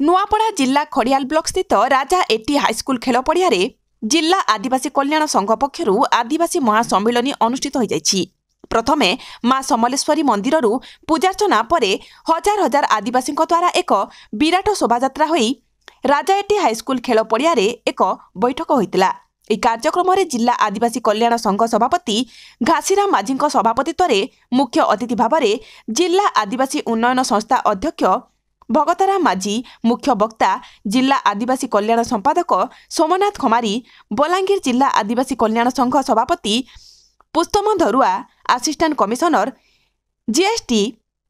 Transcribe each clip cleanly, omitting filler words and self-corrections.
नुआपड़ा जिला खड़ियाल ब्लॉक स्थित राजा eighty high school खेल पड़िया जिला आदिवासी कल्याण संघ पक्षर आदिवासी महासम्मिलन अनुष्ठित हो जाइछि। प्रथमे मां समलेश्वरी मंदिर पूजार्चना पर हजार हजार आदिवासी द्वारा एक विराट शोभायात्रा होई राजा एटी हाईस्कूल खेल पड़िया एक बैठक होइतिला। ଏହି କାର୍ଯ୍ୟକ୍ରମରେ ଜିଲ୍ଲା ଆଦିବାସୀ କଲ୍ୟାଣ ସଂଘ ସଭାପତି ଘାସିରାମ ମାଝୀଙ୍କ ସଭାପତିତ୍ୱରେ ମୁଖ୍ୟ ଅତିଥି ଭାବରେ ଜିଲ୍ଲା ଆଦିବାସୀ ଉନ୍ନୟନ ସଂସ୍ଥା ଅଧ୍ୟକ୍ଷ ଭଗତରାମ ମାଝୀ, ମୁଖ୍ୟ ବକ୍ତା ଜିଲ୍ଲା ଆଦିବାସୀ କଲ୍ୟାଣ ସମ୍ପାଦକ ସୋମନାଥ ଖମାରୀ, ବଲାଙ୍ଗୀର ଜିଲ୍ଲା ଆଦିବାସୀ କଲ୍ୟାଣ ସଂଘ ସଭାପତି Pustam Dharua, assistant commissioner GST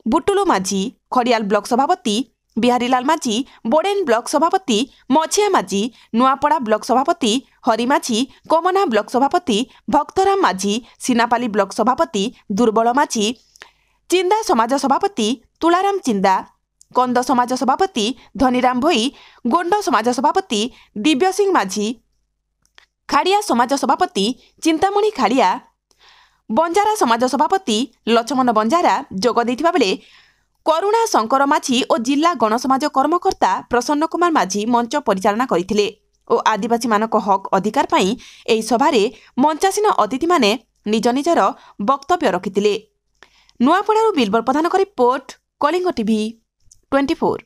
Butulu Majhi, Khadial block ସଭାପତି ବିହାରୀଲାଲ ମାଝୀ, ବୋଡେନ ବ୍ଲକ ସଭାପତି ମଝିଆ ମାଝୀ, ନୂଆପଡ଼ା ବ୍ଲକ ସଭାପତି ହରି ମାଝୀ, କମନା ବ୍ଲକ ସଭାପତି ଭକ୍ତରାମ ମାଝୀ, ସିନାପାଲି ବ୍ଲକ ସଭାପତି ଦୁର୍ବଳ ମାଝୀ, ଚିନ୍ଦା ସମାଜ ସଭାପତି ତୁଳାରାମ ଚିନ୍ଦା, କନ୍ଦ ସମାଜ ସଭାପତି ଧନୀରାମ ଭୋଇ, ଗୋଣ୍ଡ ସମାଜ ସଭାପତି ଦିବ୍ୟ ସିଂ ମାଝୀ, ଖାଡ଼ିଆ ସମାଜ ସଭାପତି ଚିନ୍ତାମଣି ଖାଡ଼ିଆ, ବଞ୍ଜାରା ସମାଜ ସଭାପତି ଲଛମନ ବଞ୍ଜାରା ଯୋଗ ଦେଇଥିବା ବେଳେ କରୁଣା ଶଙ୍କର ମାଝୀ ଓ ଜିଲ୍ଲା ଗଣସମାଜ କର୍ମକର୍ତ୍ତା ପ୍ରସନ୍ନ କୁମାର ମାଝୀ ମଞ୍ଚ ପରିଚାଳନା କରିଥିଲେ ଓ ଆଦିବାସୀମାନଙ୍କ ହକ୍ ଅଧିକାର ପାଇଁ ଏହି ସଭାରେ ମଞ୍ଚାସୀନ ଅତିଥିମାନେ ନିଜ ନିଜର ବକ୍ତବ୍ୟ ରଖିଥିଲେ। ନୂଆପଡ଼ାରୁ ବିଲବର ପ୍ରଧାନଙ୍କ ରିପୋର୍ଟ, କଳିଙ୍ଗ ଟିଭି 24।